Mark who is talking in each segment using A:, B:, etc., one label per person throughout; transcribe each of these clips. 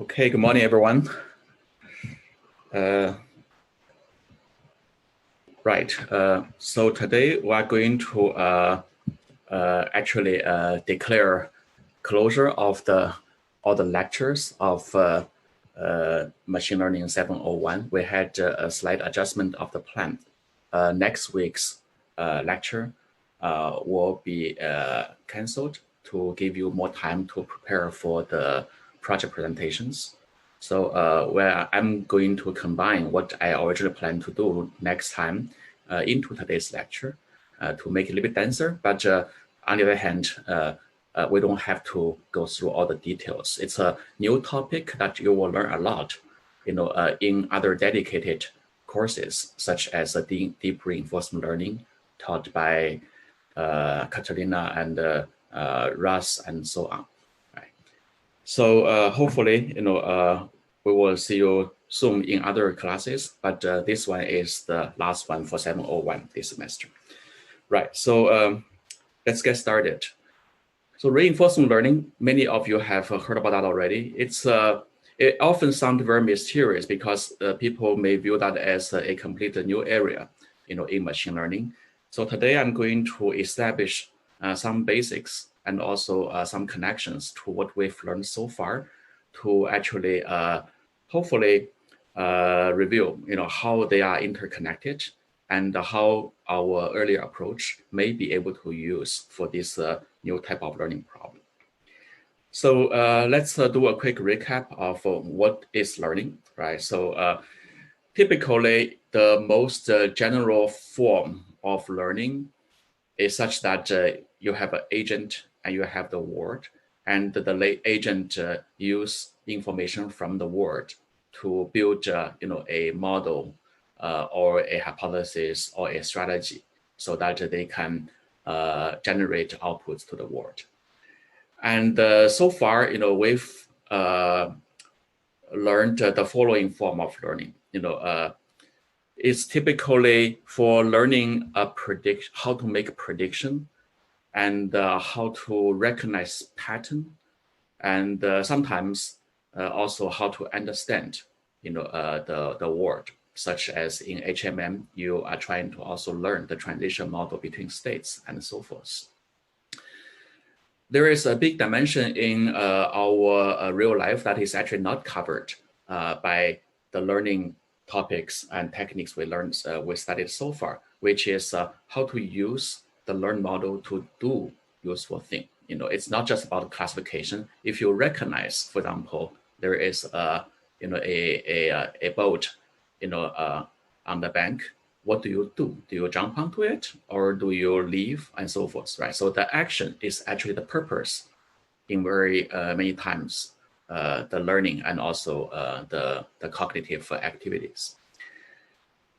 A: Okay, good morning, everyone. So today we are going to actually declare closure of all the lectures of Machine Learning 701. We had a slight adjustment of the plan. Next week's lecture will be canceled to give you more time to prepare for the project presentations. So where I'm going to combine what I originally planned to do next time into today's lecture to make it a little bit denser. But on the other hand, we don't have to go through all the details. It's a new topic that you will learn a lot, in other dedicated courses, such as deep reinforcement learning taught by Catalina and Russ and so on. So hopefully, we will see you soon in other classes, but this one is the last one for 701 this semester. Right, so let's get started. So reinforcement learning, many of you have heard about that already. It often sounds very mysterious because people may view that as a completely new area, in machine learning. So today I'm going to establish some basics and also some connections to what we've learned so far to actually hopefully review, how they are interconnected and how our earlier approach may be able to use for this new type of learning problem. So let's do a quick recap of what is learning, right? So typically, the most general form of learning is such that you have an agent and you have the word, and the agent use information from the word to build, a model or a hypothesis or a strategy so that they can generate outputs to the word. And so far, we've learned the following form of learning. It's typically for learning how to make a prediction and how to recognize pattern, and sometimes also how to understand, the word, such as in HMM, you are trying to also learn the transition model between states and so forth. There is a big dimension in our real life that is actually not covered by the learning topics and techniques we studied so far, which is how to use the learned model to do useful thing. It's not just about classification. If you recognize, for example, there is a boat, on the bank, what do you do? Do you jump onto it or do you leave and so forth, right? So the action is actually the purpose in very many times, the learning and also the cognitive activities.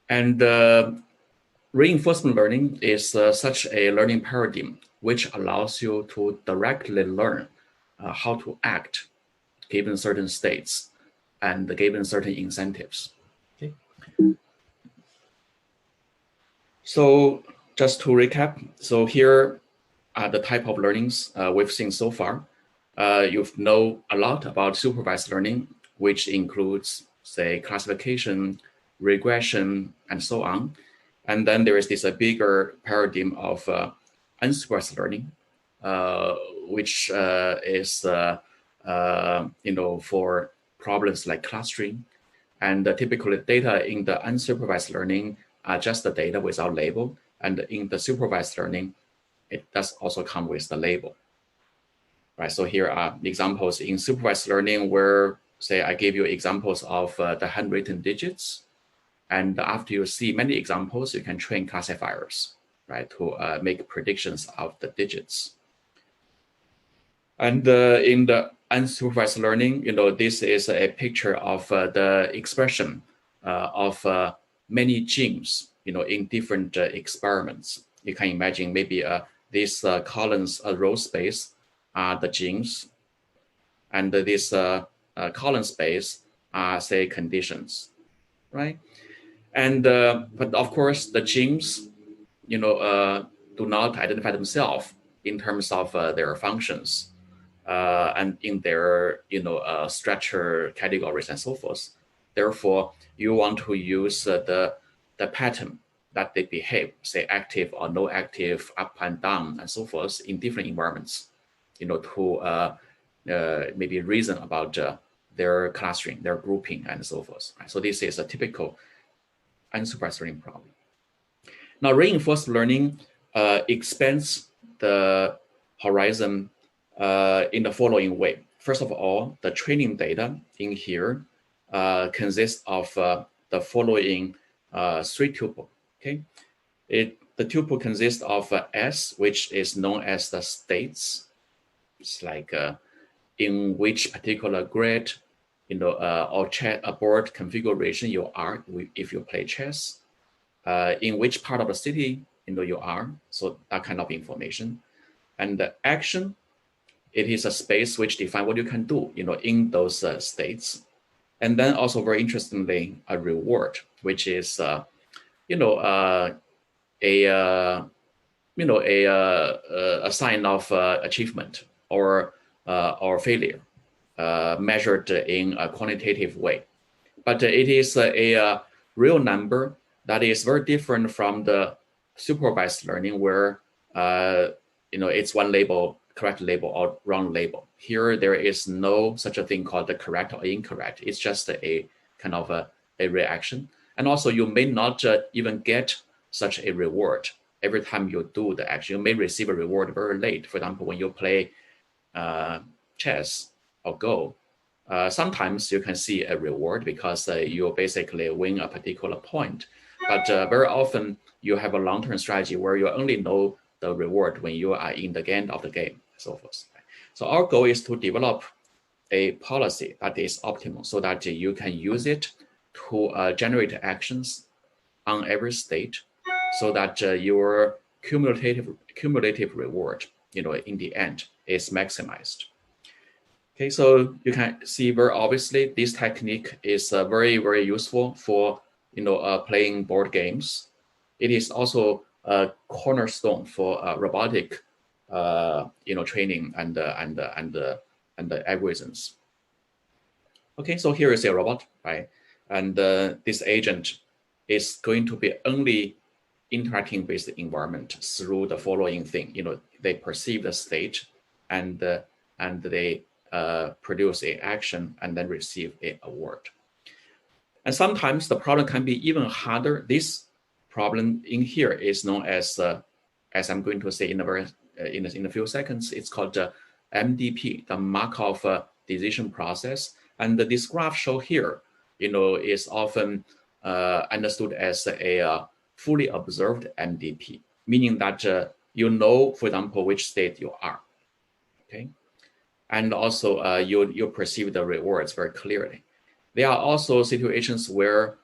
A: And reinforcement learning is such a learning paradigm which allows you to directly learn how to act given certain states and given certain incentives. Okay. So just to recap, so here are the type of learnings we've seen so far. You know a lot about supervised learning, which includes, say, classification, regression, and so on. And then there is this bigger paradigm of unsupervised learning, which is for problems like clustering. And typically data in the unsupervised learning are just the data without label. And in the supervised learning, it does also come with the label. Right, so here are examples in supervised learning where, say, I gave you examples of the handwritten digits. And after you see many examples, you can train classifiers, right, to make predictions of the digits. And in the unsupervised learning, this is a picture of the expression of many genes, in different experiments. You can imagine maybe these columns, row space, are the genes, and this column space are, say, conditions, right? And but of course, the genes, do not identify themselves in terms of their functions. and in their structure categories and so forth. Therefore, you want to use the pattern that they behave, say active or no active, up and down, and so forth in different environments, to maybe reason about their clustering, their grouping, and so forth. Right? So this is a typical unsupervised learning problem. Now, reinforced learning expands the horizon in the following way. First of all, the training data in here consists of the following three tuple. Okay, the tuple consists of S, which is known as the states. It's like in which particular grade, or board configuration you are if you play chess. In which part of the city you are, so that kind of information. And the action, it is a space which defines what you can do in those states. And then also very interestingly, a reward, which is a sign of achievement or failure, measured in a quantitative way. But it is a real number that is very different from the supervised learning, where it's one label, correct label or wrong label. Here there is no such a thing called the correct or incorrect. It's just a kind of a reaction. And also you may not even get such a reward every time you do the action. You may receive a reward very late. For example, when you play chess or Go, sometimes you can see a reward because you basically win a particular point. But very often you have a long-term strategy where you only know the reward when you are in the end of the game, and so forth. So our goal is to develop a policy that is optimal so that you can use it to generate actions on every state, so that your cumulative reward, in the end, is maximized. Okay, so you can see very obviously this technique is very, very useful for playing board games. It is also a cornerstone for robotic training and algorithms. Okay, so here is a robot, right? And this agent is going to be only interacting with the environment through the following thing. They perceive the state and they produce an action and then receive an award. And sometimes the problem can be even harder. This problem in here is known as I'm going to say in a few seconds, it's called MDP, the Markov decision process. And this graph shown here, is often understood as a fully observed MDP, meaning that for example, which state you are. Okay. And also you perceive the rewards very clearly. There are also situations where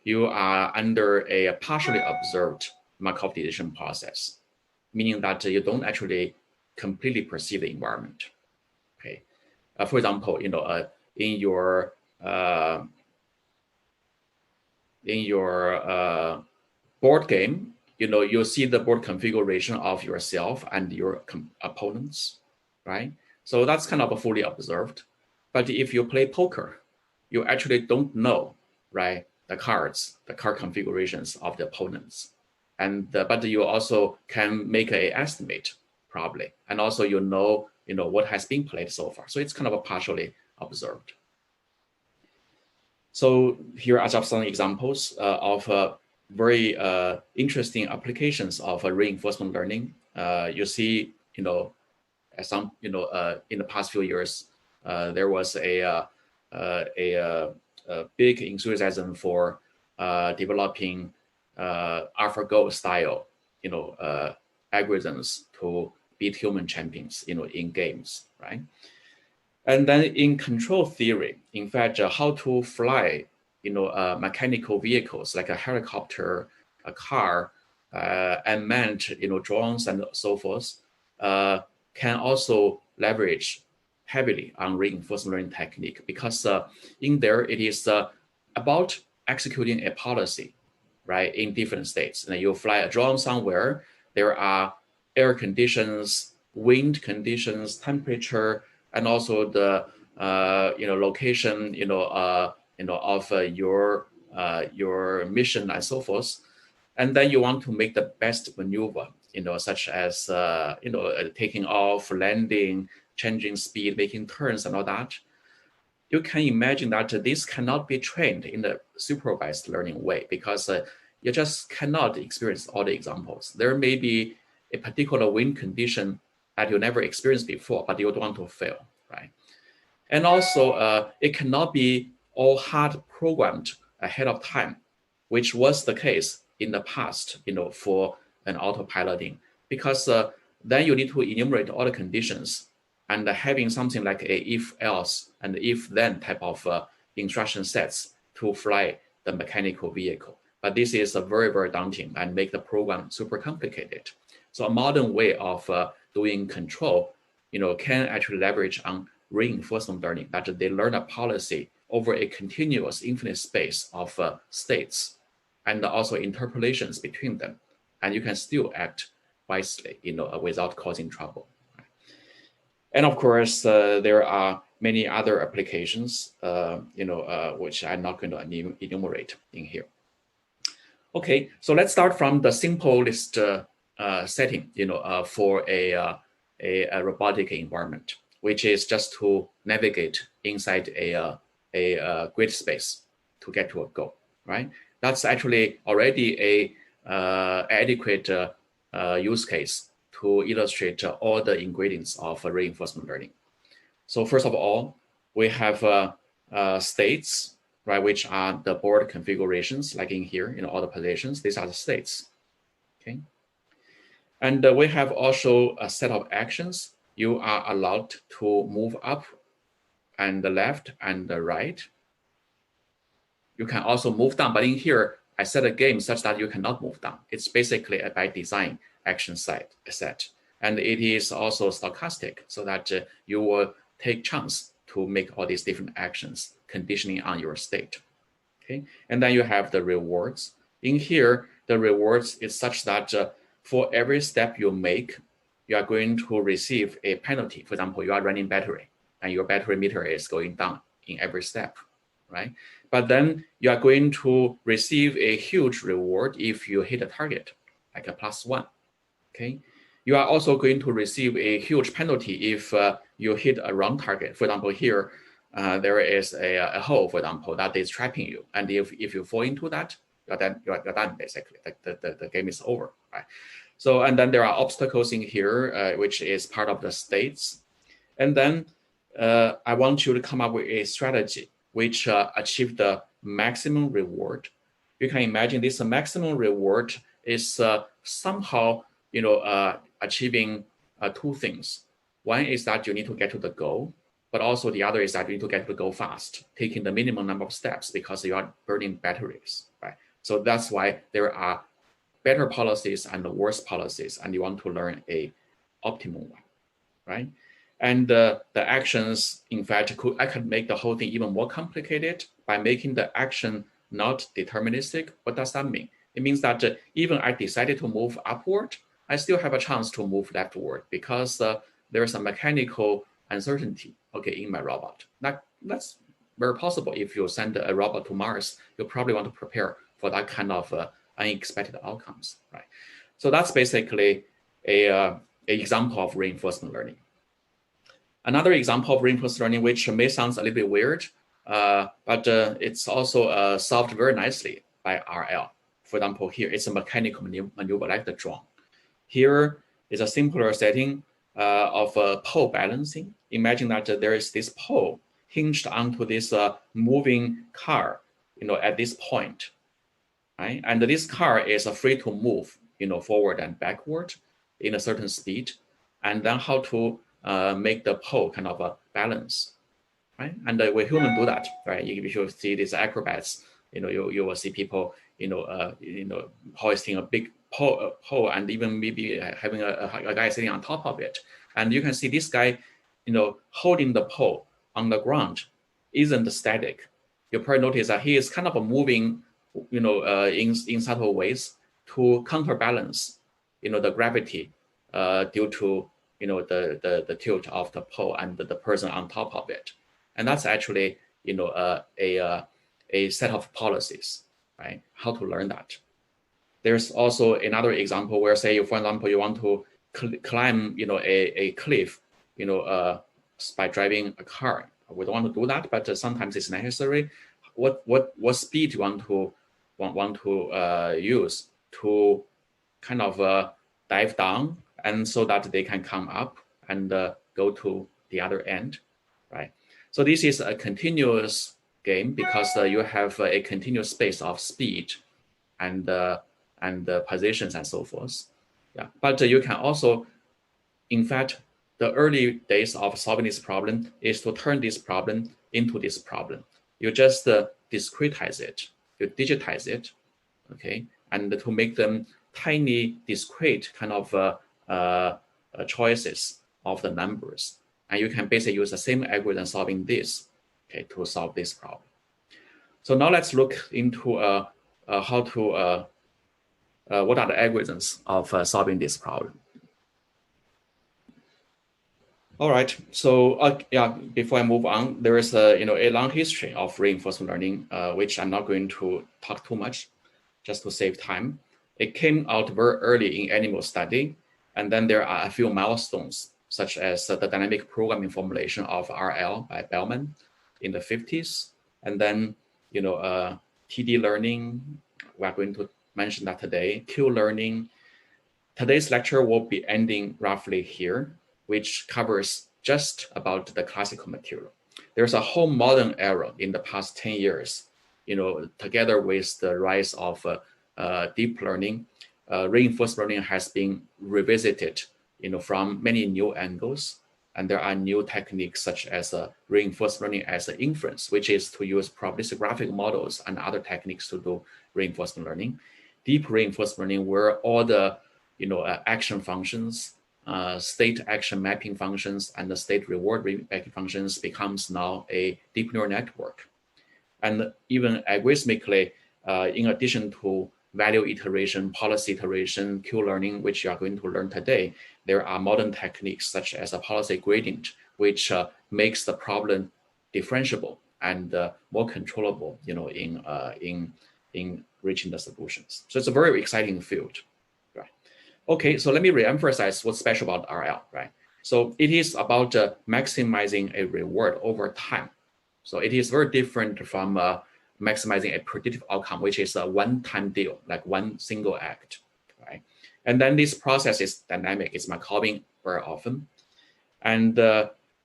A: you are under a partially observed Markov decision process, meaning that you don't actually completely perceive the environment. Okay, for example, in your board game, you see the board configuration of yourself and your opponents, right? So that's kind of fully observed. But if you play poker, you actually don't know, right, the card configurations of the opponents. And but you also can make an estimate probably, and also what has been played so far. So it's kind of a partially observed. So here are just some examples of very interesting applications of reinforcement learning. You see, in the past few years, there was a big enthusiasm for developing AlphaGo style, algorithms to beat human champions, in games, right? And then in control theory, in fact, how to fly, mechanical vehicles like a helicopter, a car, unmanned, drones and so forth, can also leverage heavily on reinforcement learning technique, because in there it is about executing a policy, right, in different states. And you fly a drone somewhere, there are air conditions, wind conditions, temperature, and also the location of your mission and so forth. And then you want to make the best maneuver, such as taking off, landing, changing speed, making turns, and all that. You can imagine that this cannot be trained in the supervised learning way because you just cannot experience all the examples. There may be a particular wind condition that you never experienced before, but you don't want to fail, right? And also, it cannot be all hard programmed ahead of time, which was the case in the past, for an autopiloting, because then you need to enumerate all the conditions and having something like a if else and if then type of instruction sets to fly the mechanical vehicle. But this is very, very daunting and make the program super complicated. So a modern way of doing control, can actually leverage on reinforcement learning, that they learn a policy over a continuous infinite space of states and also interpolations between them. And you can still act wisely, without causing trouble. And of course, there are many other applications, which I'm not going to enumerate in here. Okay, so let's start from the simplest setting, for a robotic environment, which is just to navigate inside a grid space to get to a goal, right? That's actually already a adequate use case to illustrate all the ingredients of reinforcement learning. So first of all, we have states, right, which are the board configurations, like in here, all the positions. These are the states, okay? And we have also a set of actions. You are allowed to move up and the left and the right. You can also move down, but in here, I set a game such that you cannot move down. It's basically a by design action set. And it is also stochastic, so that you will take chance to make all these different actions conditioning on your state, okay? And then you have the rewards. In here, the rewards is such that for every step you make, you are going to receive a penalty. For example, you are running battery, and your battery meter is going down in every step, right? But then you are going to receive a huge reward if you hit a target, like a +1, okay? You are also going to receive a huge penalty if you hit a wrong target. For example, here, there is a hole, for example, that is trapping you. And if you fall into that, you're done, basically. The game is over, right? So, and then there are obstacles in here, which is part of the states. And then I want you to come up with a strategy which achieve the maximum reward. You can imagine this maximum reward is somehow, achieving two things. One is that you need to get to the goal, but also the other is that you need to get to the goal fast, taking the minimum number of steps because you are burning batteries, right? So that's why there are better policies and worse policies, and you want to learn a optimum one, right? And the actions, in fact, I could make the whole thing even more complicated by making the action not deterministic. What does that mean? It means that even I decided to move upward, I still have a chance to move leftward because there's a mechanical uncertainty, okay, in my robot. That's very possible. If you send a robot to Mars, you probably want to prepare for that kind of unexpected outcomes, right? So that's basically a example of reinforcement learning. Another example of reinforcement learning, which may sound a little bit weird, but it's also solved very nicely by RL. For example, here it's a mechanical maneuver like the drone. Here is a simpler setting of pole balancing. Imagine that there is this pole hinged onto this moving car, at this point, right? And this car is free to move, forward and backward in a certain speed, and then how to make the pole kind of a balance, right? And we humans do that, right? If you see these acrobats, you will see people, hoisting a big pole and even maybe having a guy sitting on top of it. And you can see this guy, holding the pole on the ground isn't static. You probably notice that he is kind of moving, in subtle ways to counterbalance, the gravity due to the tilt of the pole and the person on top of it. And that's actually, a set of policies, right? How to learn that. There's also another example where, say, for example, you want to climb, a cliff, by driving a car. We don't want to do that, but sometimes it's necessary. What speed you want to use to kind of dive down, and so that they can come up and go to the other end, right? So this is a continuous game because you have a continuous space of speed and positions and so forth. Yeah, but you can also, in fact, the early days of solving this problem is to turn this problem into this problem. You just discretize it, you digitize it, okay, and to make them tiny, discrete kind of choices of the numbers. And you can basically use the same algorithm solving this, okay, to solve this problem. So now let's look into how to, what are the algorithms of solving this problem. All right, so yeah, before I move on, there is a long history of reinforcement learning, which I'm not going to talk too much, just to save time. It came out very early in animal study, and then there are a few milestones, such as the dynamic programming formulation of RL by Bellman in the 50s, and then TD learning. We are going to mention that today. Q learning. Today's lecture will be ending roughly here, which covers just about the classical material. There's a whole modern era in the past 10 years, together with the rise of deep learning. Reinforcement learning has been revisited, from many new angles. And there are new techniques such as reinforcement learning as an inference, which is to use probabilistic graphic models and other techniques to do reinforcement learning. Deep reinforcement learning, where all the action functions, state action mapping functions, and the state reward mapping functions becomes now a deep neural network. And even algorithmically, in addition to value iteration, policy iteration, Q learning, which you are going to learn today, there are modern techniques such as a policy gradient, which makes the problem differentiable and more controllable, in reaching the solutions. So it's a very exciting field. Okay, so let me reemphasize what's special about RL, right? So it is about maximizing a reward over time. So it is very different from maximizing a predictive outcome, which is a one-time deal, like one single act, right? And then this process is dynamic, it's Markovian very often. And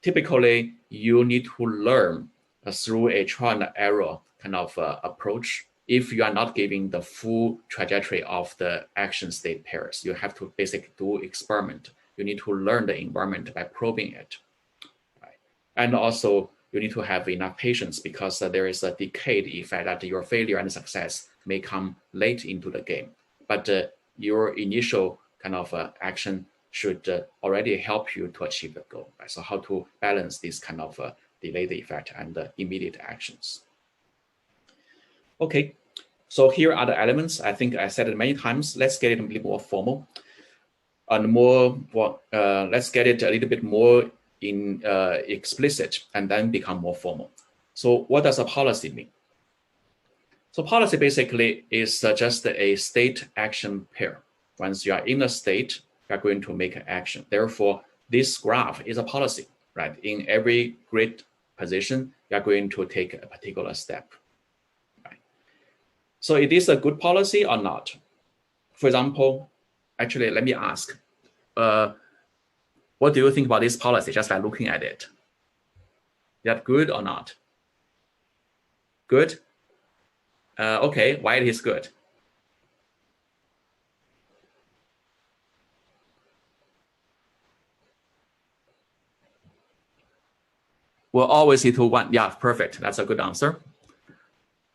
A: typically, you need to learn through a trial and error kind of approach. If you are not giving the full trajectory of the action state pairs, you have to basically do experiment. You need to learn the environment by probing it, right? And also you need to have enough patience because there is a decayed effect that your failure and success may come late into the game. But your initial kind of action should already help you to achieve the goal, right? So how to balance this kind of delayed effect and immediate actions. Okay, so here are the elements. I think I said it many times. Let's get it a little more formal and more, let's get it a little bit more explicit and then become more formal. So what does a policy mean? So policy basically is just a state action pair. Once you are in a state, you are going to make an action. Therefore, this graph is a policy, right? In every grid position, you are going to take a particular step. So it is a good policy or not? For example, actually, let me ask, what do you think about this policy just by looking at it? Is that good or not? Good? Okay, why it is good? We'll always hit to one. Yeah, perfect. That's a good answer.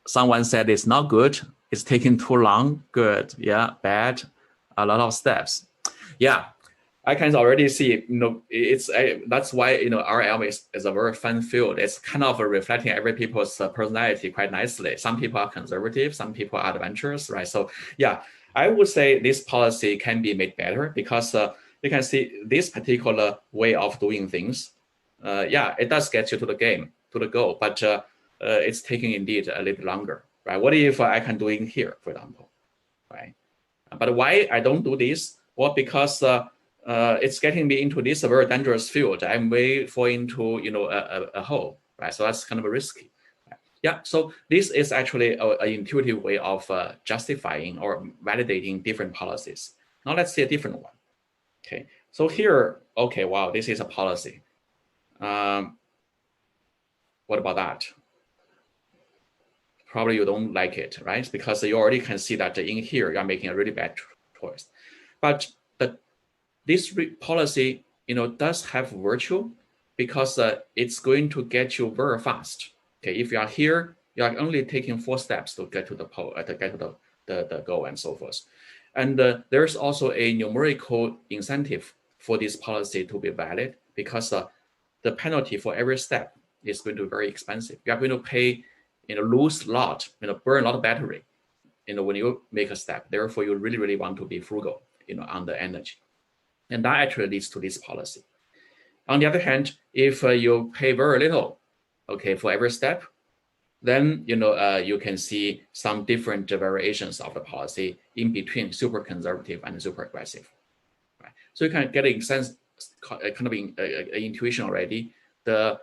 A: Someone said it's not good. It's taking too long. Good. Yeah, bad. A lot of steps. Yeah, I can already see, it's that's why, RL is a very fun field. It's kind of reflecting every people's personality quite nicely. Some people are conservative, some people are adventurous, right? So yeah, I would say this policy can be made better because you can see this particular way of doing things. Yeah, it does get you to the game, to the goal, but it's taking indeed a little longer, right? What if I can do it here, for example, right? But why I don't do this? Well, because it's getting me into this very dangerous field. I may fall into a hole, right? So that's kind of risky. Yeah, so this is actually an intuitive way of justifying or validating different policies. Now let's see a different one. Okay, so here, okay, wow, this is a policy. What about that? Probably you don't like it, right? Because you already can see that in here you are making a really bad choice. But this policy, does have virtue because it's going to get you very fast. Okay, if you are here, you are only taking 4 steps to get to the the goal and so forth. And there's also a numerical incentive for this policy to be valid because the penalty for every step is going to be very expensive. You are going to pay, lose a lot, burn a lot of battery, when you make a step. Therefore, you really, really want to be frugal, on the energy. And that actually leads to this policy. On the other hand, if you pay very little, okay, for every step, then you can see some different variations of the policy in between super conservative and super aggressive. Right? So you can get a sense, kind of intuition already. The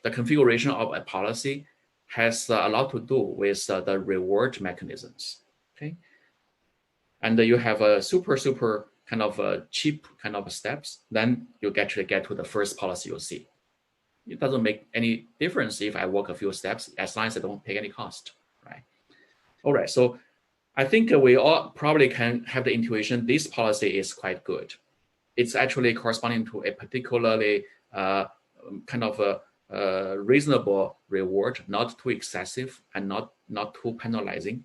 A: configuration of a policy has a lot to do with the reward mechanisms. Okay, and you have a super kind of cheap kind of steps, then you actually get to the first policy you see. It doesn't make any difference if I walk a few steps as long as I don't pay any cost, right? All right, so I think we all probably can have the intuition this policy is quite good. It's actually corresponding to a particularly kind of a reasonable reward, not too excessive and not too penalizing,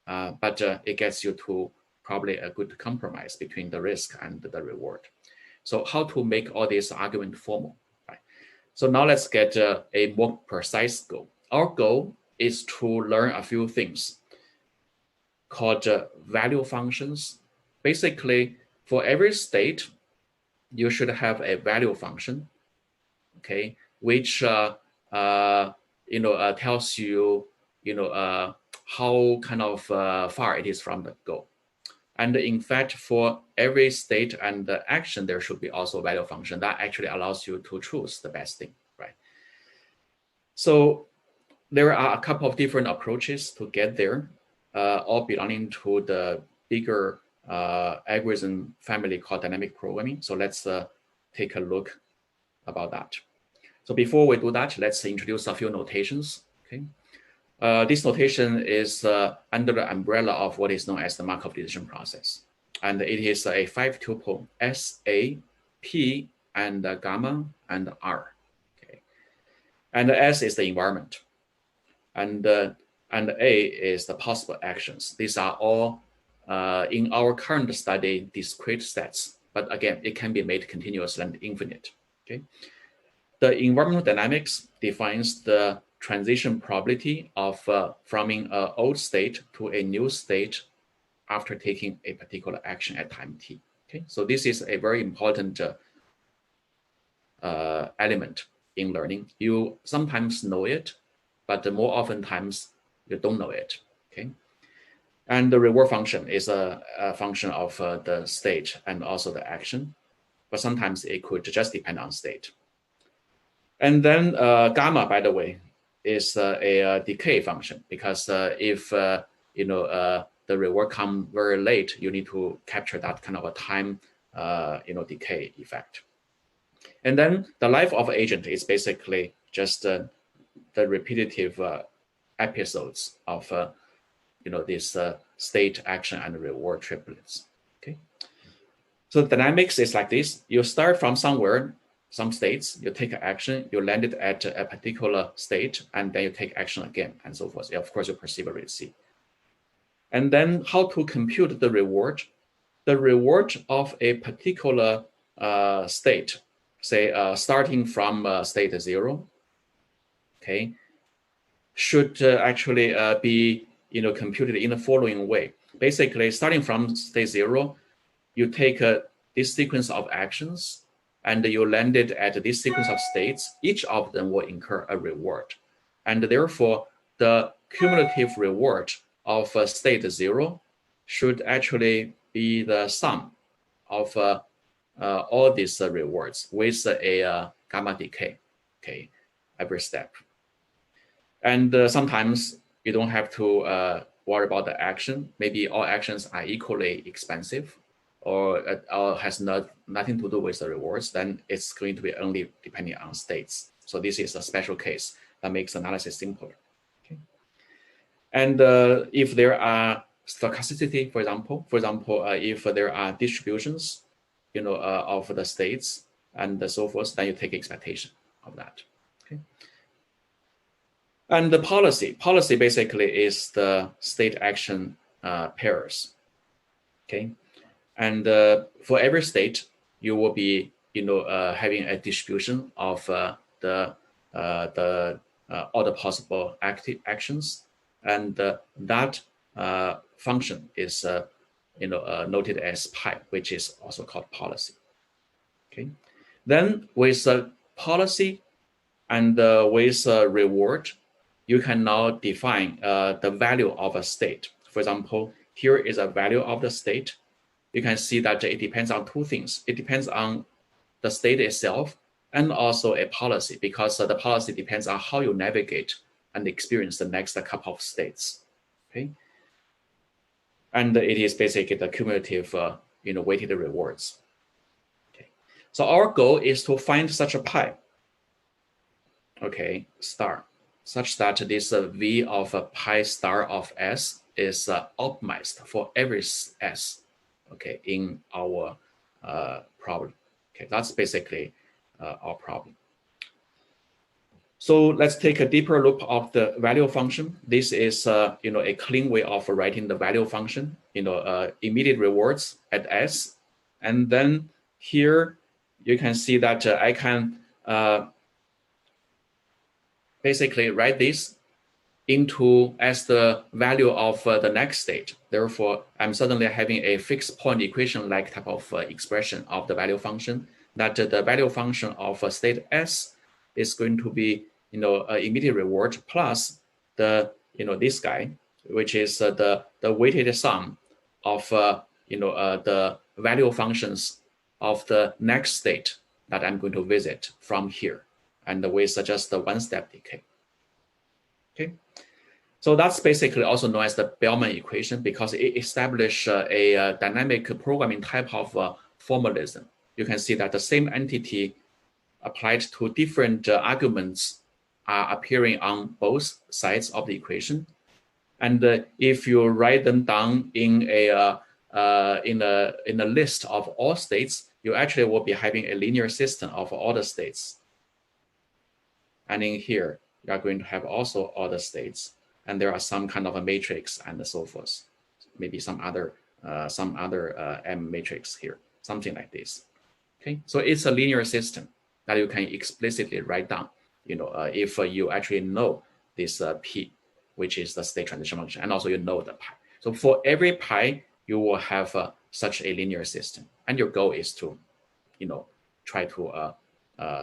A: but it gets you to probably a good compromise between the risk and the reward. So how to make all this argument formal? So now let's get a more precise goal. Our goal is to learn a few things called value functions. Basically, for every state, you should have a value function, okay, which tells you how kind of far it is from the goal. And in fact, for every state and action, there should be also a value function that actually allows you to choose the best thing, right? So there are a couple of different approaches to get there, all belonging to the bigger algorithm family called dynamic programming. So let's take a look about that. So before we do that, let's introduce a few notations, okay? This notation is under the umbrella of what is known as the Markov decision process. And it is a 5-tuple S, A, P, and gamma, and R. Okay. And S is the environment. And A is the possible actions. These are all, in our current study, discrete sets. But again, it can be made continuous and infinite. Okay. The environmental dynamics defines the transition probability of from an old state to a new state after taking a particular action at time t. Okay, so this is a very important element in learning. You sometimes know it, but more often times you don't know it. Okay, and the reward function is a function of the state and also the action, but sometimes it could just depend on state. And then gamma, by the way, is a decay function because if the reward come very late, you need to capture that kind of a time decay effect. And then the life of agent is basically just the repetitive episodes of this state, action, and reward triplets. Okay, so the dynamics is like this: you start from somewhere. Some states, you take action, you land it at a particular state, and then you take action again, and so forth. Of course, you perceive a receipt. And then how to compute the reward? The reward of a particular state, say starting from state 0, okay, should actually be computed in the following way. Basically, starting from state 0, you take this sequence of actions and you land it at this sequence of states, each of them will incur a reward. And therefore, the cumulative reward of state 0 should actually be the sum of all these rewards with a gamma decay, okay, every step. And sometimes you don't have to worry about the action. Maybe all actions are equally expensive or has nothing to do with the rewards. Then it's going to be only depending on states. So this is a special case that makes analysis simpler. Okay. And if there are stochasticity, for example, if there are distributions, of the states and so forth, then you take expectation of that. Okay. And the policy basically is the state action pairs. Okay. And for every state, you will be, having a distribution of all the possible actions, and that function is, noted as pi, which is also called policy. Okay. Then with policy and with reward, you can now define the value of a state. For example, here is a value of the state. You can see that it depends on two things. It depends on the state itself and also a policy, because the policy depends on how you navigate and experience the next couple of states. Okay. And it is basically the cumulative, weighted rewards. Okay. So our goal is to find such a pi, okay, star, such that this V of pi star of S is optimized for every S, okay, in our problem. Okay, that's basically our problem. So let's take a deeper look of the value function. This is, a clean way of writing the value function, immediate rewards at S. And then here you can see that I can basically write this into as the value of the next state. Therefore, I'm suddenly having a fixed point equation like type of expression of the value function, that the value function of state S is going to be, immediate reward plus the, this guy, which is the weighted sum of, the value functions of the next state that I'm going to visit from here, and with just the one-step decay. Okay. So that's basically also known as the Bellman equation, because it establishes a dynamic programming type of formalism. You can see that the same entity applied to different arguments are appearing on both sides of the equation. And if you write them down in a list of all states, you actually will be having a linear system of all the states. And in here, you are going to have also all the states, and there are some kind of a matrix and so forth. Maybe some other M matrix here, something like this. Okay, so it's a linear system that you can explicitly write down, if you actually know this P, which is the state transition function, and also the pi. So for every pi, you will have such a linear system, and your goal is to, try to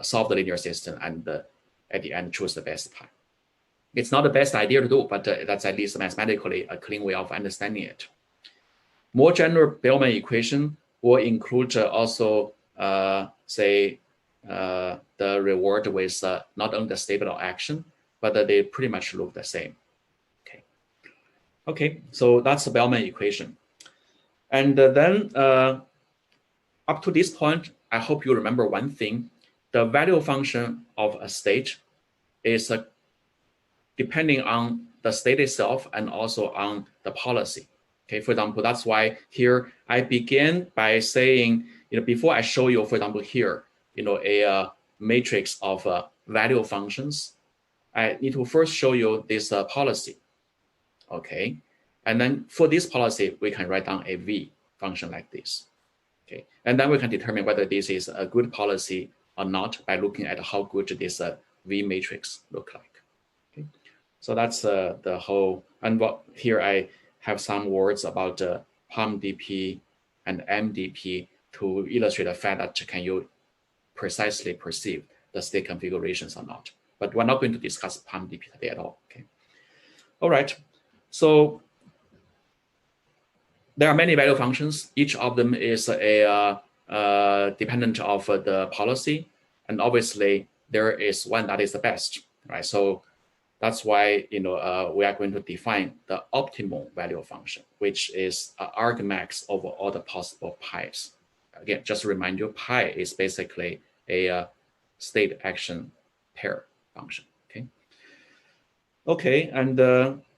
A: solve the linear system and at the end choose the best pi. It's not the best idea to do, but that's at least mathematically a clean way of understanding it. More general Bellman equation will include also, say, the reward with not only the stable action, but they pretty much look the same. Okay, so that's the Bellman equation. And then up to this point, I hope you remember one thing. The value function of a state is depending on the state itself and also on the policy. Okay, for example, that's why here I begin by saying, before I show you, for example, here, a matrix of value functions, I need to first show you this policy. Okay, and then for this policy, we can write down a V function like this. Okay, and then we can determine whether this is a good policy or not by looking at how good this V matrix look like. Okay, so that's the whole. And here I have some words about MDP and MDP to illustrate the fact that can you precisely perceive the state configurations or not. But we're not going to discuss MDP today at all. Okay. All right. So there are many value functions. Each of them is a dependent of the policy, and obviously there is one that is the best, right? So that's why we are going to define the optimal value function, which is argmax over all the possible pi's. Again, just to remind you, pi is basically a state action pair function. Okay, and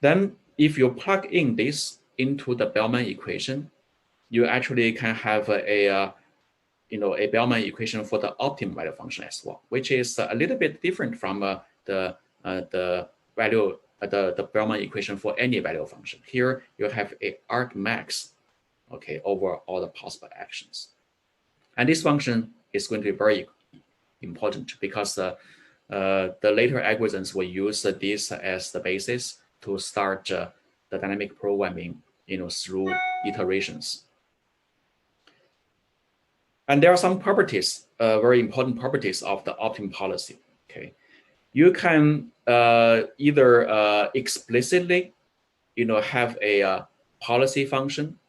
A: then if you plug in this into the Bellman equation, you actually can have a Bellman equation for the optimal value function as well, which is a little bit different from the value the Bellman equation for any value function. Here you have a argmax, okay, over all the possible actions, and this function is going to be very important because the later algorithms will use this as the basis to start the dynamic programming, through iterations. And there are some properties, very important properties of the optimum policy. Okay, you can either explicitly, have a policy function,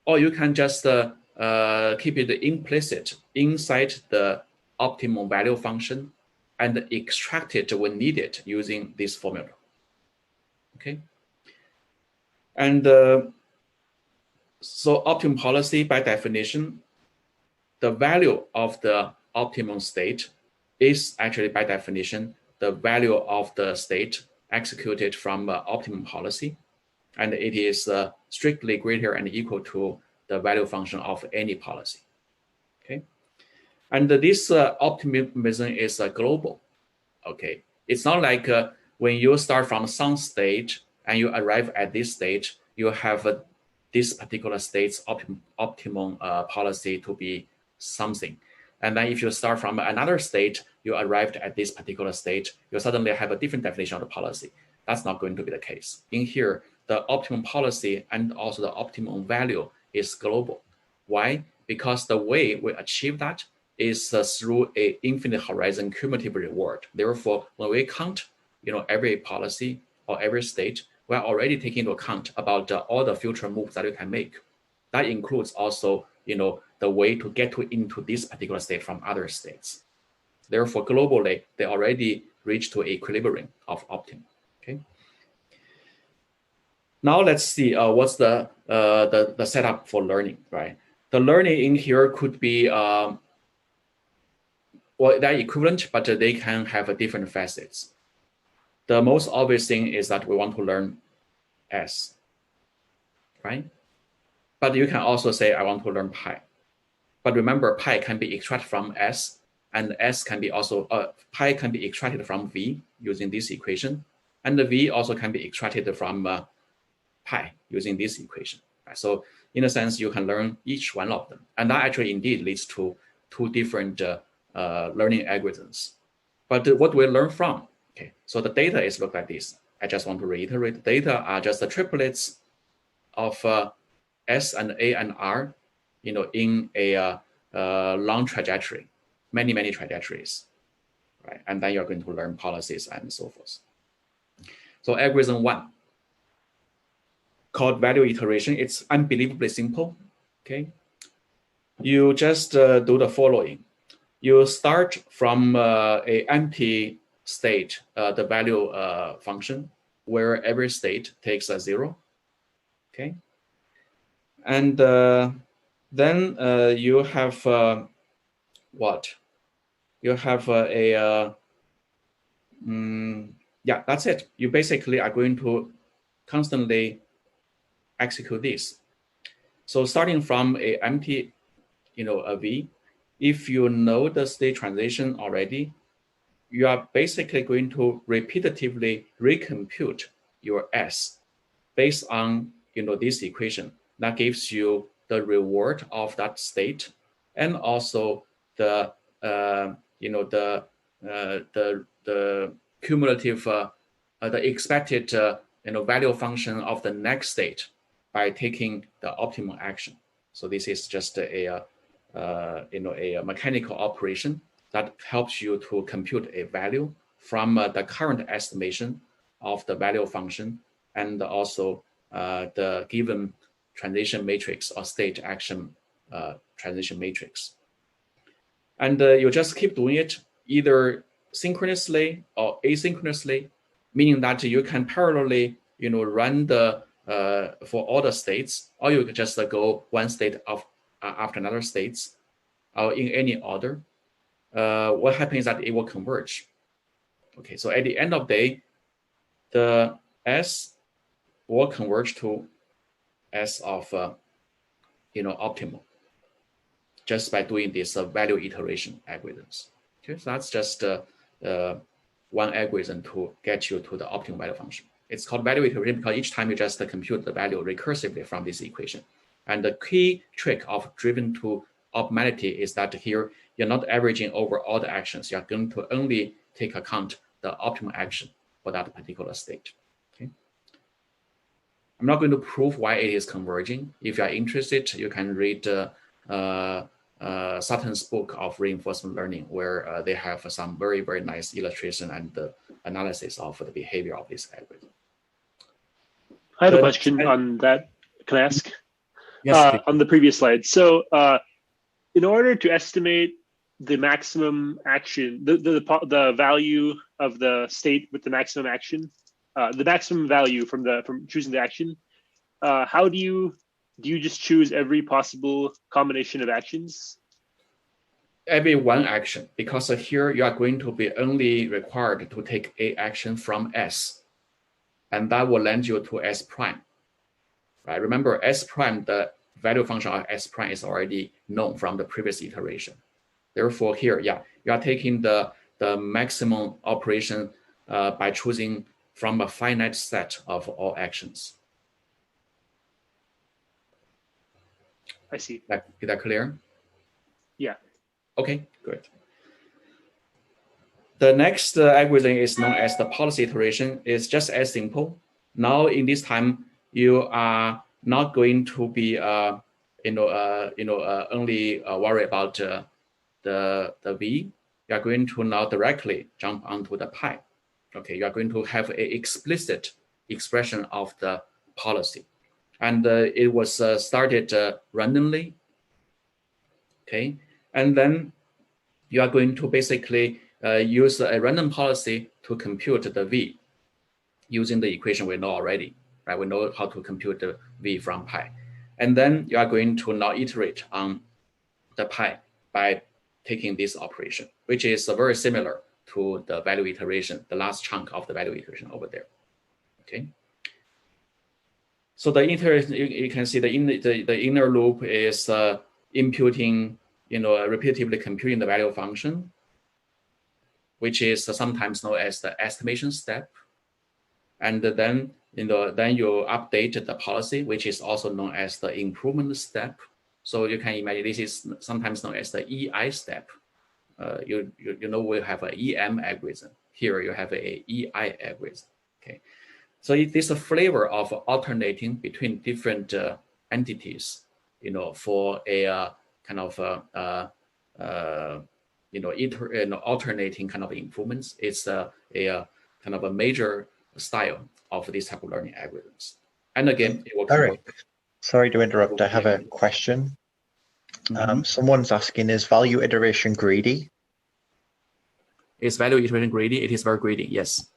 A: or you can just keep it implicit inside the optimal value function and extract it when needed using this formula. Okay, and so optimum policy by definition, the value of the optimum state is actually by definition the value of the state executed from optimum policy, and it is strictly greater and equal to the value function of any policy. Okay, and this optimism is global. Okay, it's not like when you start from some stage and you arrive at this stage, you have this particular state's optimum policy to be something. And then if you start from another state, you arrived at this particular state, you suddenly have a different definition of the policy. That's not going to be the case. In here, the optimum policy and also the optimum value is global. Why? Because the way we achieve that is through a infinite horizon cumulative reward. Therefore, when we count, every policy or every state, we're already taking into account about all the future moves that you can make. That includes also, the way to get into this particular state from other states. Therefore, globally, they already reached to equilibrium of optimum. Okay. Now let's see what's the setup for learning, right? The learning in here could be they're equivalent, but they can have different facets. The most obvious thing is that we want to learn S, right? But you can also say, I want to learn pi. But remember, pi can be extracted from S, and S can be also, pi can be extracted from V using this equation, and the V also can be extracted from pi using this equation. Right? So in a sense, you can learn each one of them. And that actually indeed leads to two different learning algorithms. But what we learn from, okay, so the data is look like this. I just want to reiterate, the data are just the triplets of S and A and R, in a long trajectory, many trajectories, right? And then you're going to learn policies and so forth. So algorithm 1, called value iteration, it's unbelievably simple, okay? You just do the following. You start from a empty state, the value function, where every state takes a 0, okay? And then you have what? You have yeah, that's it. You basically are going to constantly execute this. So starting from a empty, a V, if you know the state transition already, you are basically going to repetitively recompute your S based on, this equation that gives you the reward of that state, and also the the cumulative the expected value function of the next state by taking the optimal action. So this is just a mechanical operation that helps you to compute a value from the current estimation of the value function and also the given transition matrix or state action transition matrix. And you just keep doing it either synchronously or asynchronously, meaning that you can parallelly run the for all the states, or you can just go one state after another states, or in any order. What happens is that it will converge. Okay, so at the end of the day, the S will converge to S of optimal, just by doing this value iteration algorithms. Okay, so that's just one algorithm to get you to the optimal value function. It's called value iteration because each time you just compute the value recursively from this equation. And the key trick of driven to optimality is that here you're not averaging over all the actions. You're going to only take account the optimal action for that particular state. Okay. I'm not going to prove why it is converging. If you are interested, you can read Sutton's book of reinforcement learning, where they have some very, very nice illustration and analysis of the behavior of this algorithm.
B: I have a question on that. Can I ask?
A: Yes,
B: on the previous slide. So in order to estimate the maximum action, the value of the state with the maximum action, the maximum value from choosing the action, how do you just choose every possible combination of actions?
A: Every one action, because here you are going to be only required to take a action from S, and that will land you to S prime. Right? Remember, S prime, the value function of S prime is already known from the previous iteration. Therefore, here, yeah, you are taking the maximum operation by choosing from a finite set of all actions.
B: I see.
A: Is that clear?
B: Yeah.
A: Okay, good. The next algorithm is known as the policy iteration. It's just as simple. Now, in this time, you are not going to be, only worry about the V. You are going to now directly jump onto the pi. Okay, you are going to have an explicit expression of the policy, and it was started randomly. Okay, and then you are going to basically use a random policy to compute the V using the equation we know already, right? We know how to compute the V from pi. And then you are going to now iterate on the pi by taking this operation, which is very similar to the value iteration, the last chunk of the value iteration over there, okay? So the you can see the inner loop is imputing, repetitively computing the value function, which is sometimes known as the estimation step. And then, then you update the policy, which is also known as the improvement step. So you can imagine this is sometimes known as the EI step. We have an EM algorithm. Here you have a EI algorithm. Okay, so it is a flavor of alternating between different entities. For a kind of alternating kind of improvements. It's a kind of a major style of this type of learning algorithms. And again, it will
C: Eric, sorry to interrupt. I have a question. Mm-hmm. Someone's asking, is value iteration greedy?
A: Is value iteration greedy? It is very greedy, yes.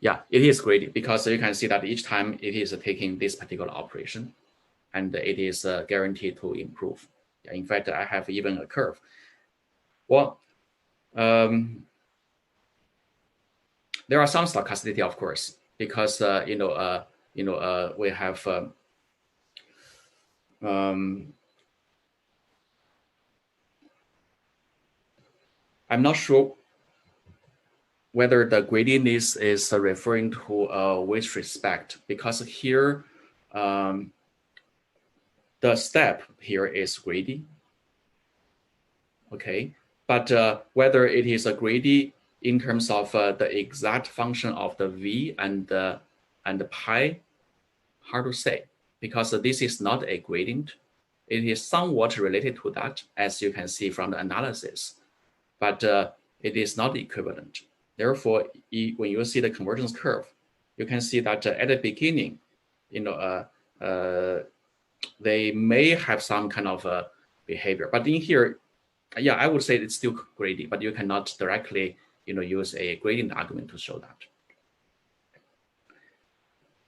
A: Yeah, it is greedy because you can see that each time it is taking this particular operation and it is guaranteed to improve. Yeah, in fact, I have even a curve. Well, there are some stochasticity, of course, because we have I'm not sure whether the gradient is referring to which respect, because here the step here is greedy. Okay, but whether it is a greedy in terms of the exact function of the V and the pi, hard to say because this is not a gradient. It is somewhat related to that, as you can see from the analysis, but it is not equivalent. Therefore, when you see the convergence curve, you can see that at the beginning, they may have some kind of behavior, but in here, yeah, I would say it's still gradient, but you cannot directly, use a gradient argument to show that.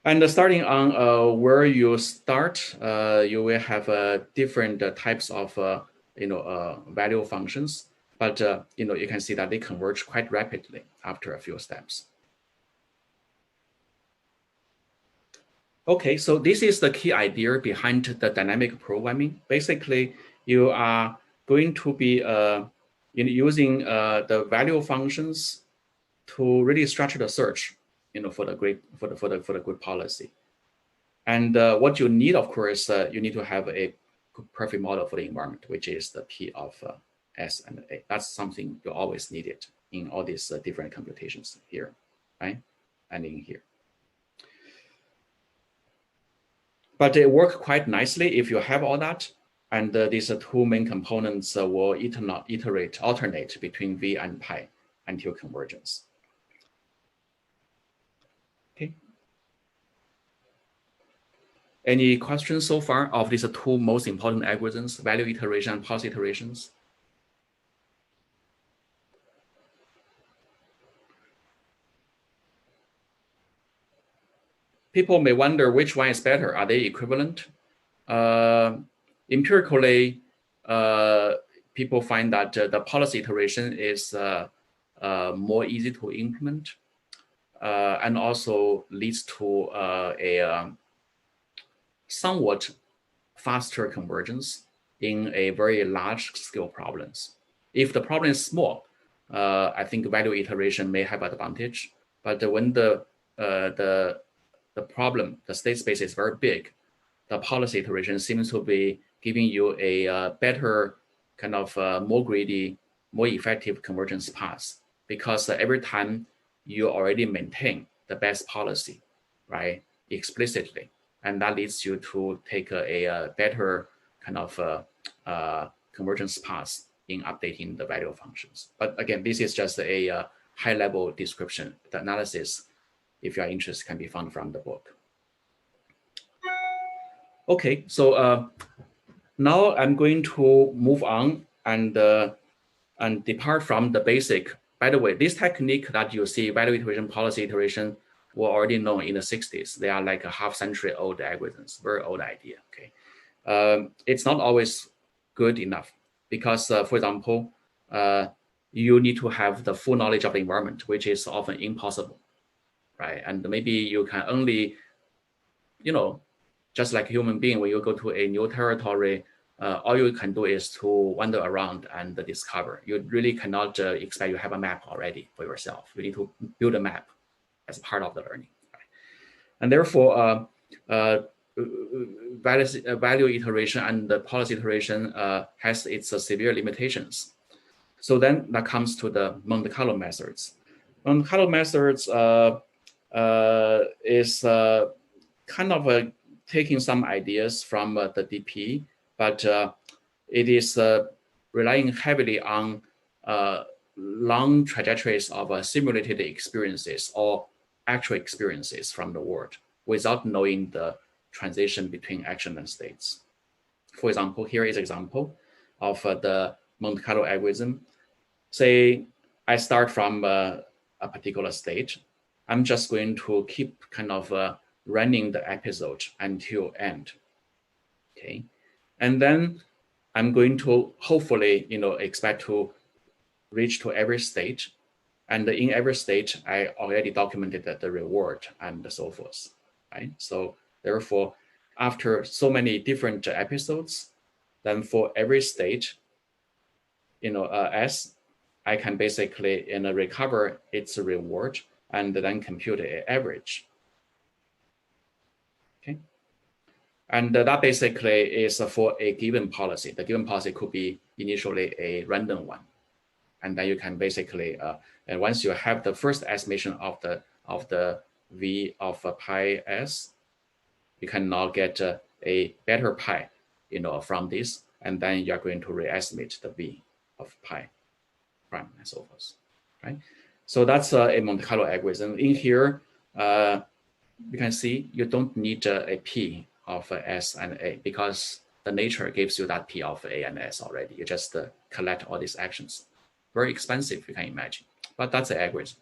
A: And starting on where you start, you will have different types of value functions, but you can see that they converge quite rapidly after a few steps. Okay, so this is the key idea behind the dynamic programming. Basically, you are going to be using the value functions to really structure the search, for the good policy. And what you need, of course, you need to have a perfect model for the environment, which is the P of S and A. That's something you always need it in all these different computations here, right? And in here. But it works quite nicely if you have all that. And these two main components will alternate between V and pi until convergence. Okay. Any questions so far of these two most important algorithms, value iteration and policy iterations? People may wonder which one is better. Are they equivalent? Empirically, people find that the policy iteration is more easy to implement and also leads to a somewhat faster convergence in a very large scale problems. If the problem is small, I think value iteration may have advantage, but when the problem, the state space is very big, the policy iteration seems to be giving you a better kind of more greedy, more effective convergence path, because every time you already maintain the best policy, right, explicitly, and that leads you to take a better kind of convergence path in updating the value functions. But again, this is just a high-level description. The analysis, if you are interested, can be found from the book. Okay, so now I'm going to move on and depart from the basic. By the way, this technique that you see, value iteration, policy iteration, were already known in the 60s. They are like a half-century old algorithms, very old idea. Okay, it's not always good enough because, for example, you need to have the full knowledge of the environment, which is often impossible, right? And maybe you can only, just like a human being, when you go to a new territory, all you can do is to wander around and discover. You really cannot expect you have a map already for yourself. You need to build a map as part of the learning. Right? And therefore, value iteration and the policy iteration has its severe limitations. So then that comes to the Monte Carlo methods. Monte Carlo methods is kind of taking some ideas from the DP, but it is relying heavily on long trajectories of simulated experiences or actual experiences from the world without knowing the transition between action and states. For example, here is an example of the Monte Carlo algorithm. Say I start from a particular state. I'm just going to keep kind of running the episode until end. Okay, and then I'm going to hopefully, expect to reach to every state, and in every state I already documented the reward and so forth. Right. So therefore, after so many different episodes, then for every state, S, I can basically recover its reward and then compute an average. Okay, and that basically is for a given policy. The given policy could be initially a random one, and then you can basically, and once you have the first estimation of the V of pi S, you can now get a better pi, from this, and then you're going to re-estimate the v of pi prime and so forth, right? So that's a Monte Carlo algorithm. In here, you can see you don't need a p of s and a, because the nature gives you that p of a and s already. You just collect all these actions. Very expensive, you can imagine, but that's the algorithm.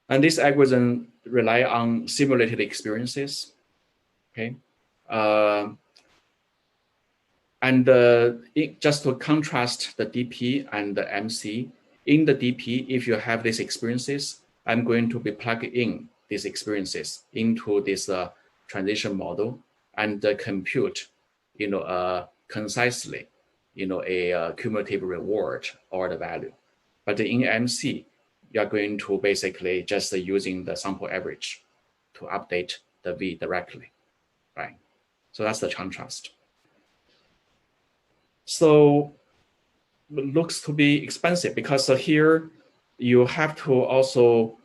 A: And this algorithm rely on simulated experiences, okay? Just to contrast the DP and the MC, in the DP, if you have these experiences, I'm going to be plugging in these experiences into this transition model and compute, concisely, a cumulative reward or the value. But in MC, you're going to basically just using the sample average to update the V directly, right? So that's the contrast. So it looks to be expensive because here you have to also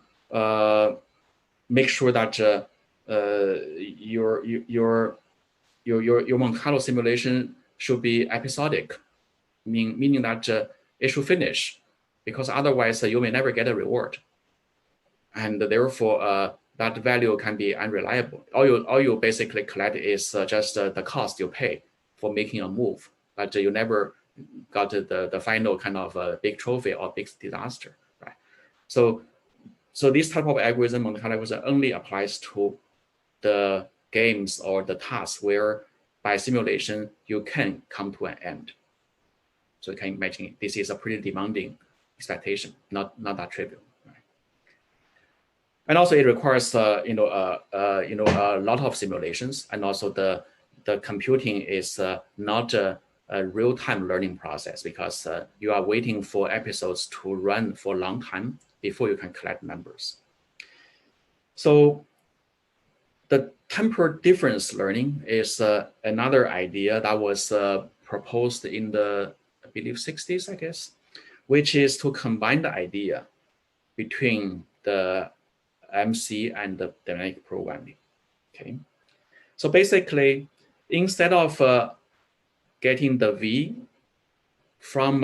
A: make sure that your Monte Carlo simulation should be episodic, meaning that it should finish, because otherwise you may never get a reward, and therefore that value can be unreliable. All you basically collect is just the cost you pay for making a move, but you never got the final kind of big trophy or big disaster, right? So this type of algorithm, Monte Carlo algorithm, only applies to the games or the tasks where by simulation you can come to an end. So you can imagine this is a pretty demanding expectation, not that trivial. Right? And also it requires a lot of simulations, and also the computing is not a real-time learning process, because you are waiting for episodes to run for a long time before you can collect numbers. So the temporal difference learning is another idea that was proposed in the, I believe, 60s, I guess, which is to combine the idea between the MC and the dynamic programming. Okay, so basically, instead of getting the V from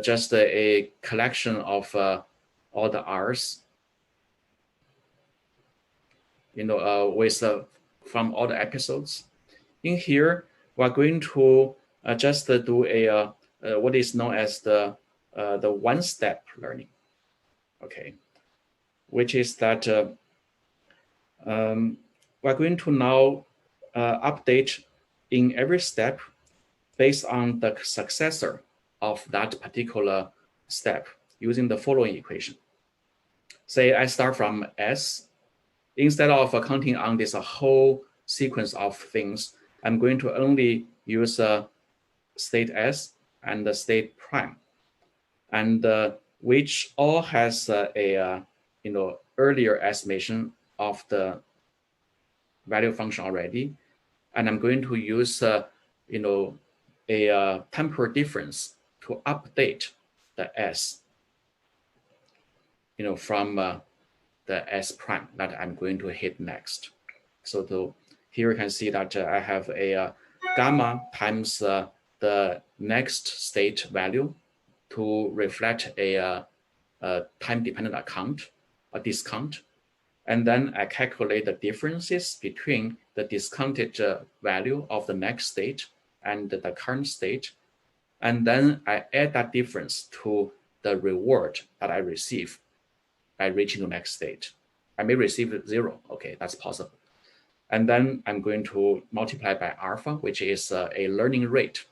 A: just a collection of all the R's, with from all the episodes, in here we're going to just do a what is known as the one-step learning. Okay, which is that we're going to now update in every step based on the successor of that particular step using the following equation. Say I start from S. Instead of counting on this whole sequence of things, I'm going to only use state S and the state prime, and which all has a earlier estimation of the value function already, and I'm going to use a temporal difference to update the S, from the S prime that I'm going to hit next. So here you can see that I have a gamma times the next state value to reflect a time-dependent discount. And then I calculate the differences between the discounted value of the next state and the current state. And then I add that difference to the reward that I receive by reaching the next state. I may receive 0. Okay, that's possible. And then I'm going to multiply by alpha, which is a learning rate.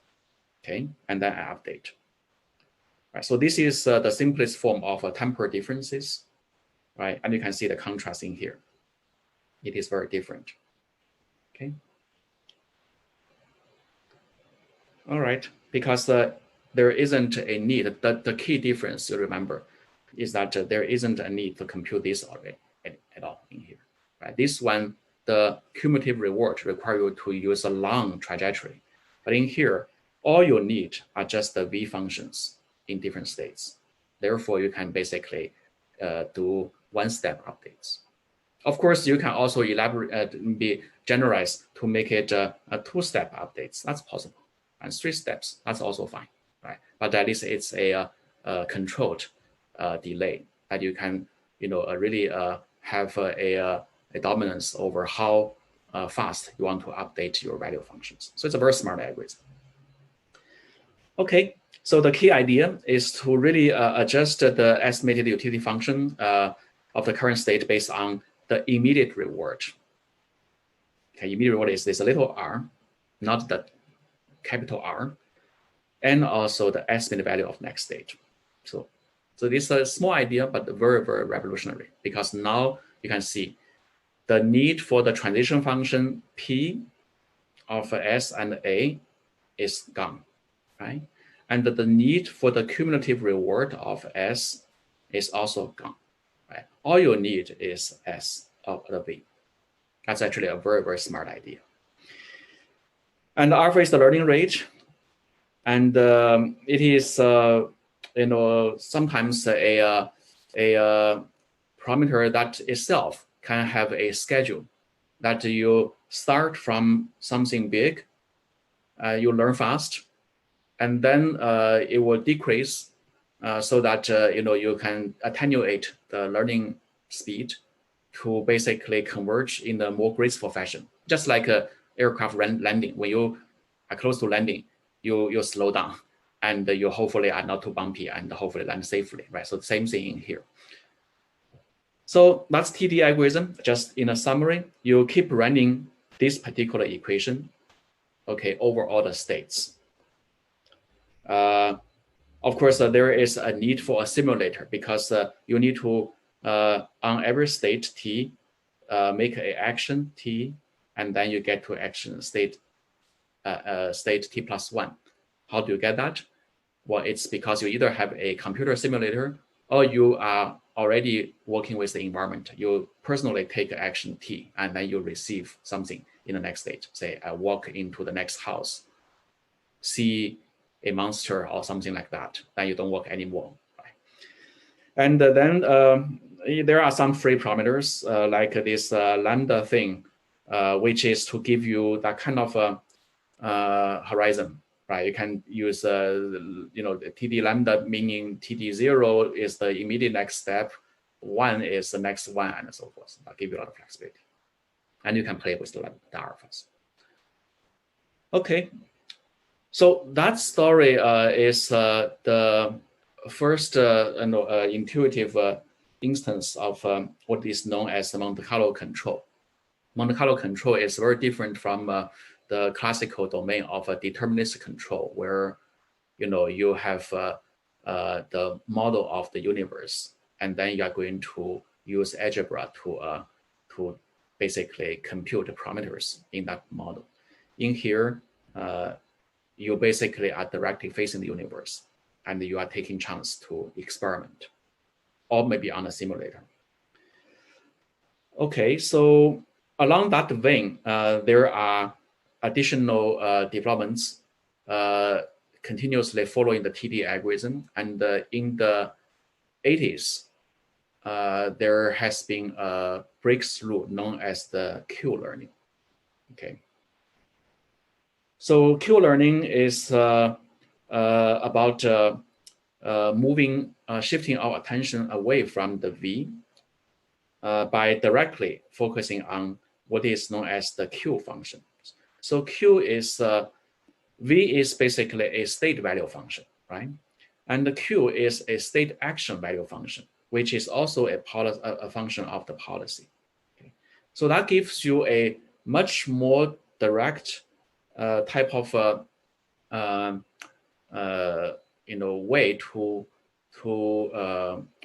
A: Okay, and then I update. Right, so this is the simplest form of temporal differences. Right, and you can see the contrast in here. It is very different. Okay. All right, because there isn't a need. The key difference, you remember, is that there isn't a need to compute this already at all in here. Right, this one, the cumulative reward require you to use a long trajectory, but in here, all you need are just the V functions in different states. Therefore, you can basically do one-step updates. Of course, you can also elaborate, be generalized to make it a two-step updates. That's possible, and 3 steps. That's also fine, right? But at least it's a controlled delay that you can, really have a dominance over how fast you want to update your value functions. So it's a very smart algorithm. Okay, so the key idea is to really adjust the estimated utility function of the current state based on the immediate reward. Okay, immediate reward is this little r, not the capital R, and also the estimated value of next stage. So this is a small idea, but very, very revolutionary, because now you can see the need for the transition function P of S and A is gone, right? And the need for the cumulative reward of S is also gone, right? All you need is S of the V. That's actually a very, very smart idea. And alpha is the learning rate. And it is, sometimes a parameter that itself can have a schedule that you start from something big, you learn fast, and then it will decrease so that you can attenuate the learning speed to basically converge in a more graceful fashion. Just like a aircraft landing, when you are close to landing, you slow down, and you hopefully are not too bumpy, and hopefully land safely, right? So the same thing in here. So that's TD algorithm. Just in a summary, you keep running this particular equation, okay, over all the states. Of course, there is a need for a simulator, because you need to, on every state T, make an action T, and then you get to action state T plus 1. How do you get that? Well, it's because you either have a computer simulator, or you are already working with the environment. You personally take action T, and then you receive something in the next state. Say, I walk into the next house, see a monster or something like that. Then you don't walk anymore, right? And then there are some free parameters like this lambda thing, which is to give you that kind of horizon, right? You can use the TD lambda, meaning TD0 is the immediate next step, 1 is the next one, and so forth. I'll give you a lot of flexibility, and you can play with the alphas. Okay, so that story is the first intuitive instance of what is known as Monte Carlo control. Monte Carlo control is very different from the classical domain of a deterministic control, where you have the model of the universe, and then you are going to use algebra to basically compute the parameters in that model. In here, you basically are directly facing the universe, and you are taking chance to experiment, or maybe on a simulator. Okay, so along that vein, there are additional developments continuously following the TD algorithm. And in the 80s, there has been a breakthrough known as the Q-learning. Okay. So Q-learning is about shifting our attention away from the V by directly focusing on what is known as the Q function. So Q is, V is basically a state value function, right? And the Q is a state action value function, which is also a function of the policy. Okay. So that gives you a much more direct type of way to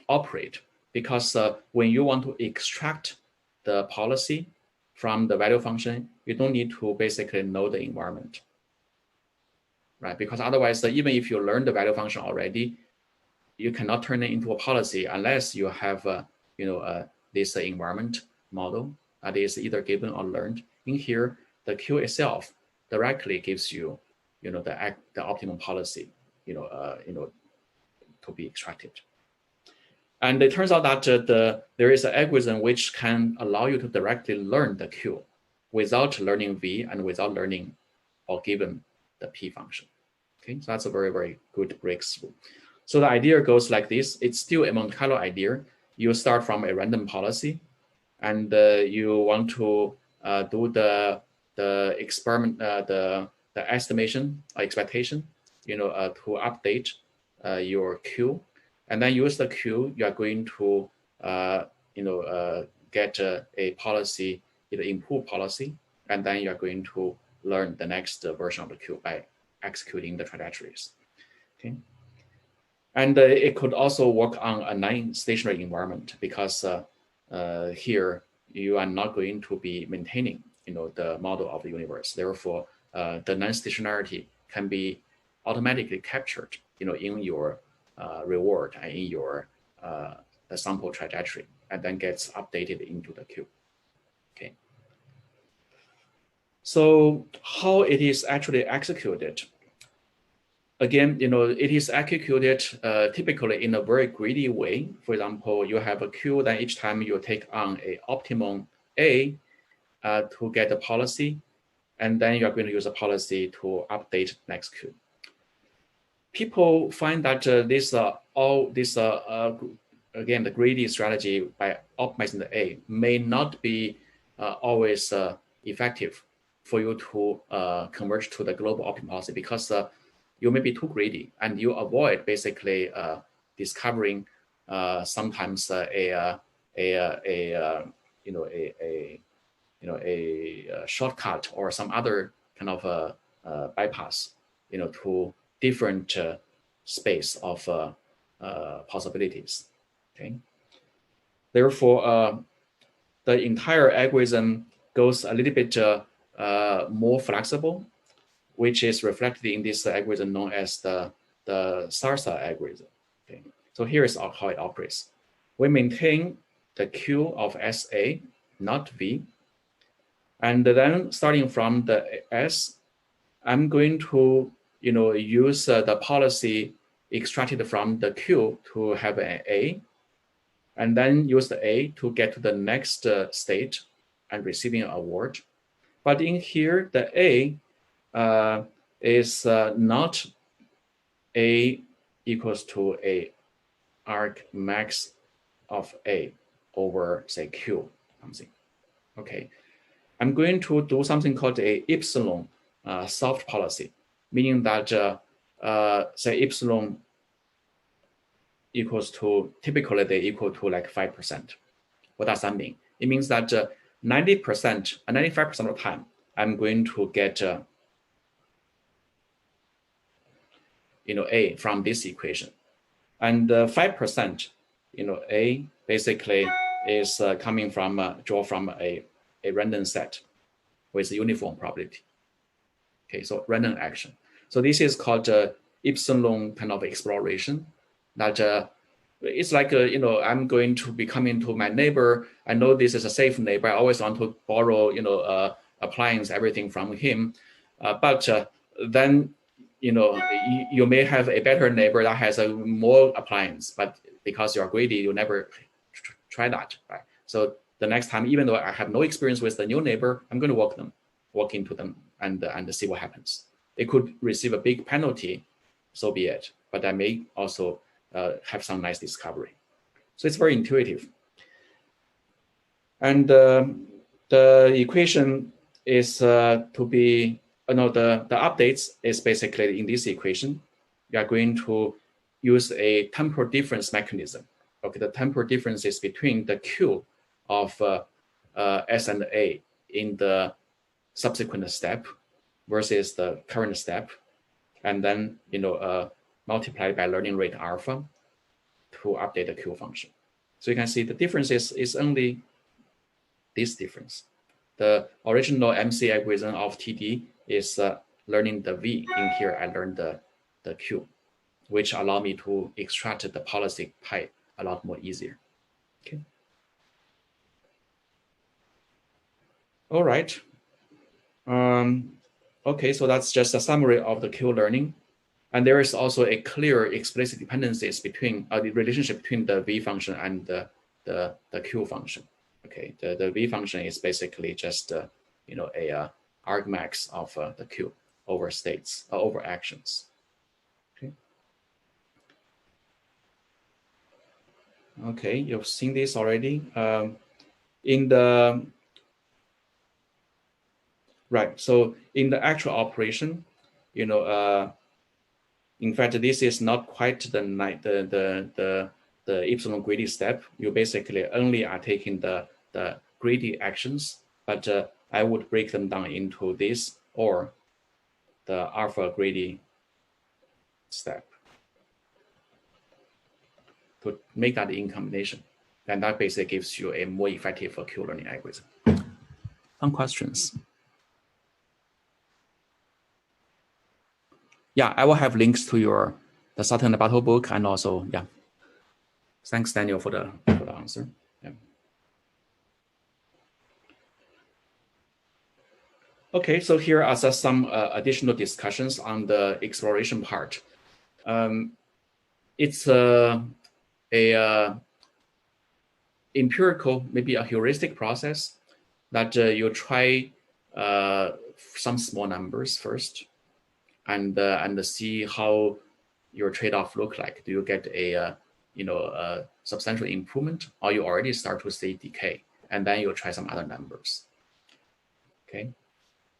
A: operate, because when you want to extract the policy from the value function, you don't need to basically know the environment, right? Because otherwise, even if you learn the value function already, you cannot turn it into a policy unless you have this environment model that is either given or learned. In here, the Q itself directly gives you, the optimum policy, to be extracted. And it turns out that there is an algorithm which can allow you to directly learn the Q without learning V and without learning or given the P function. Okay, so that's a very, very good breakthrough. So the idea goes like this. It's still a Monte Carlo idea. You start from a random policy, and you want to do the experiment, the estimation or expectation, to update your Q, and then use the Q. You are going to get a policy, input policy, and then you are going to learn the next version of the Q by executing the trajectories. Okay. And it could also work on a non-stationary environment, because here you are not going to be maintaining, the model of the universe. Therefore, the non-stationarity can be automatically captured, in your reward and in your the sample trajectory, and then gets updated into the Q. Okay. So how it is actually executed? Again, it is executed typically in a very greedy way. For example, you have a Q, then each time you take on a optimum A to get a policy, and then you're going to use a policy to update next Q. People find that again, the greedy strategy by optimizing the A may not be always effective for you to converge to the global optimum policy, because you may be too greedy and you avoid basically discovering sometimes a shortcut or some other kind of bypass, to different space of possibilities. Okay. Therefore, the entire algorithm goes a little bit more flexible, which is reflected in this algorithm known as the SARSA algorithm. Okay. So here is how it operates. We maintain the Q of SA, not V. And then starting from the S, I'm going to use the policy extracted from the Q to have an A, and then use the A to get to the next state and receiving an award. But in here, the A is not A equals to a arc max of A over, say, Q something. Okay, I'm going to do something called a epsilon soft policy, meaning that say epsilon equals to, typically they equal to like 5%. What does that mean? It means that 90% and 95% of the time, I'm going to get A from this equation, and 5%, A basically is coming from draw from a random set with uniform probability. Okay, so random action. So this is called epsilon kind of exploration. That it's like I'm going to be coming to my neighbor. I know this is a safe neighbor. I always want to borrow appliance, everything from him, but then you may have a better neighbor that has a more appliance, but because you're greedy, you never try that, right? So the next time, even though I have no experience with the new neighbor, I'm going to walk into them and see what happens. It could receive a big penalty, so be it, but I may also have some nice discovery. So it's very intuitive. And the equation is to be, the updates is basically in this equation. We are going to use a temporal difference mechanism. Okay, the temporal difference is between the Q of S and A in the subsequent step versus the current step, and then multiplied by learning rate alpha to update the Q function. So you can see the difference is only this difference. The original MC algorithm of TD is learning the V. In here, I learned the Q, which allow me to extract the policy pi a lot more easier. Okay. All right. Okay, so that's just a summary of the Q learning. And there is also a clear explicit dependencies between the relationship between the V function and the Q function. Okay, the V function is basically just you know, a argmax of the Q over states, over actions. Okay. Okay, you've seen this already. In the right, so in the actual operation, you know, in fact, this is not quite the epsilon greedy step. You basically only are taking the greedy actions, but I would break them down into this or the alpha greedy step to make that in combination. And that basically gives you a more effective Q learning algorithm. Some questions? Yeah, I will have links to the Sutton Battle book, and also, yeah. Thanks, Daniel, for the answer. Yeah. Okay, so here are just some additional discussions on the exploration part. It's a empirical, maybe a heuristic process that you try some small numbers first, and see how your trade-off look like. Do you get a substantial improvement, or you already start to see decay, and then you try some other numbers. Okay,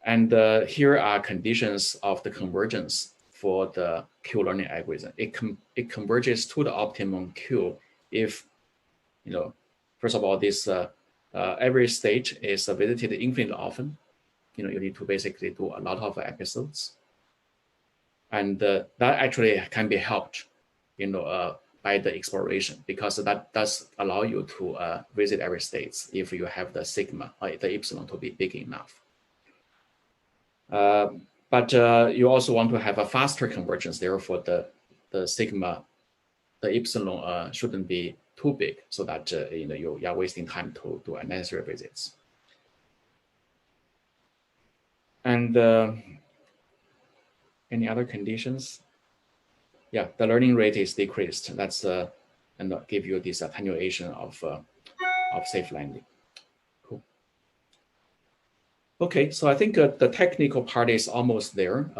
A: and here are conditions of the convergence for the Q learning algorithm. It converges to the optimum Q if, you know, first of all, this every state is visited infinitely often. You know, you need to basically do a lot of episodes, and that actually can be helped, you know, by the exploration, because that does allow you to visit every state if you have the sigma or the epsilon to be big enough. But you also want to have a faster convergence. Therefore, the sigma, the epsilon shouldn't be too big, so that you know, you are wasting time to do unnecessary visits. And any other conditions? Yeah, the learning rate is decreased. That's and give you this attenuation of safe landing. Cool. Okay, so I think the technical part is almost there.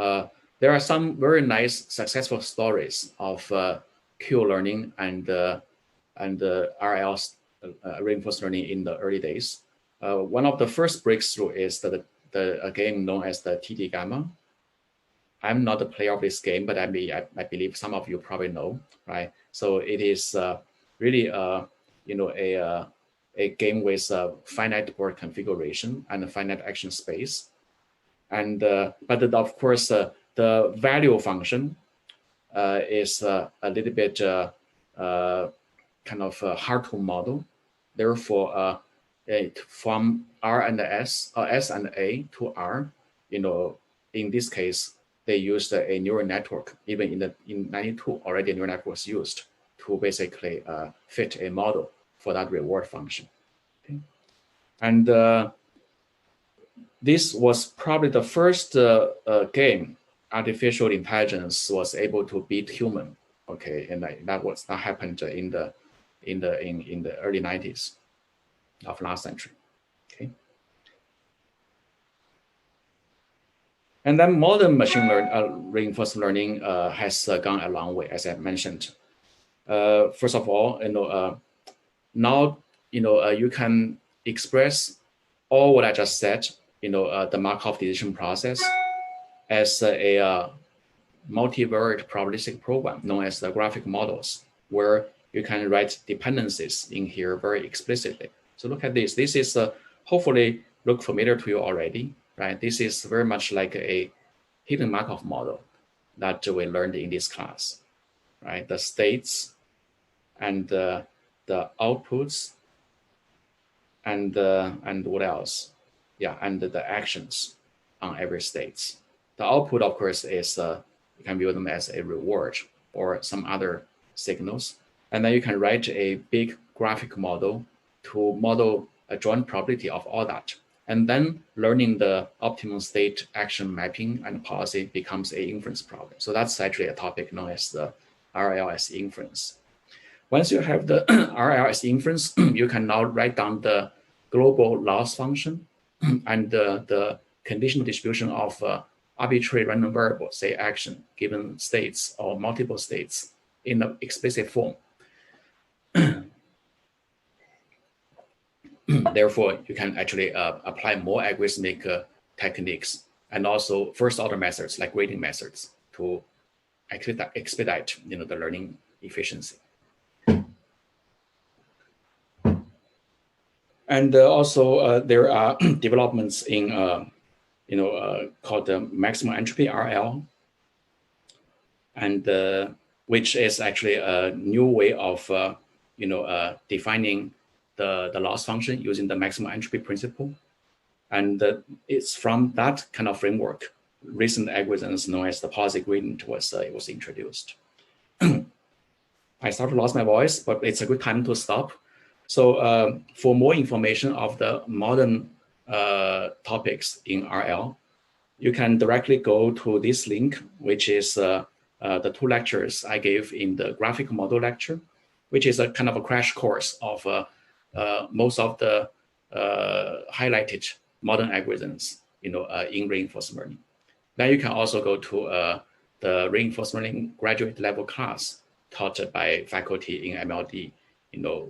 A: There are some very nice successful stories of Q learning and RL reinforcement learning in the early days. One of the first breakthrough is a game known as the TD Gamma. I'm not a player of this game, but I believe some of you probably know, right? So it is really you know, a game with a finite board configuration and a finite action space, and but of course the value function is a little bit kind of hard to model. Therefore, from R and S, S and A to R, you know, in this case, they used a neural network. Even in 92, already a neural network was used to basically fit a model for that reward function. Okay. And this was probably the first game artificial intelligence was able to beat human. Okay, and that happened in the early 90s of last century. Okay. And then modern machine reinforcement learning has gone a long way, as I mentioned. First of all, you know, now, you know, you can express all what I just said, you know, the Markov decision process as a multivariate probabilistic program known as the graphic models, where you can write dependencies in here very explicitly. So look at this. This is hopefully look familiar to you already, right? This is very much like a hidden Markov model that we learned in this class, right? The states and the outputs and what else? Yeah, and the actions on every state. The output, of course, is you can view them as a reward or some other signals. And then you can write a big graphic model to model a joint probability of all that. And then learning the optimum state action mapping and policy becomes a inference problem. So that's actually a topic known as the RLS inference. Once you have the RLS inference, you can now write down the global loss function and the conditional distribution of arbitrary random variable, say action, given states or multiple states in an explicit form. Therefore, you can actually apply more algorithmic techniques and also first order methods like grading methods to expedite the learning efficiency. And also there are developments in called the maximum entropy RL, and which is actually a new way of defining the loss function using the maximum entropy principle. And it's from that kind of framework recent algorithms known as the policy gradient was introduced. I start to lose my voice, but it's a good time to stop. So for more information of the modern topics in RL, you can directly go to this link, which is the 2 lectures I gave in the graphical model lecture, which is a kind of a crash course of most of the highlighted modern algorithms, in reinforcement learning. Then you can also go to the reinforcement learning graduate level class taught by faculty in MLD,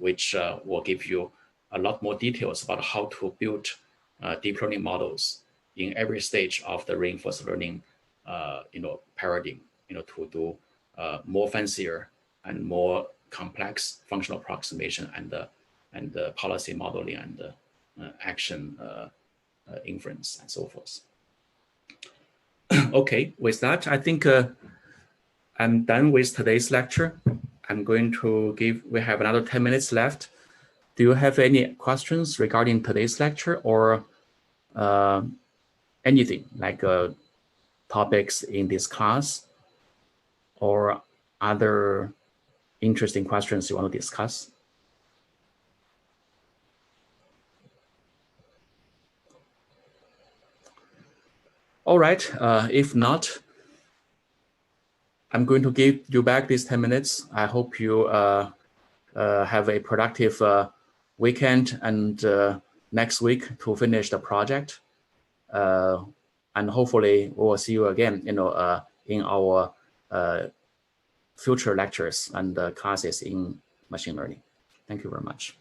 A: which will give you a lot more details about how to build deep learning models in every stage of the reinforcement learning, paradigm, to do more fancier and more complex functional approximation and the policy modeling and action inference and so forth. Okay, with that, I think I'm done with today's lecture. I'm going to we have another 10 minutes left. Do you have any questions regarding today's lecture or anything like topics in this class or other interesting questions you want to discuss? All right, if not, I'm going to give you back these 10 minutes. I hope you have a productive weekend and next week to finish the project. And hopefully we will see you again, in our future lectures and classes in machine learning. Thank you very much.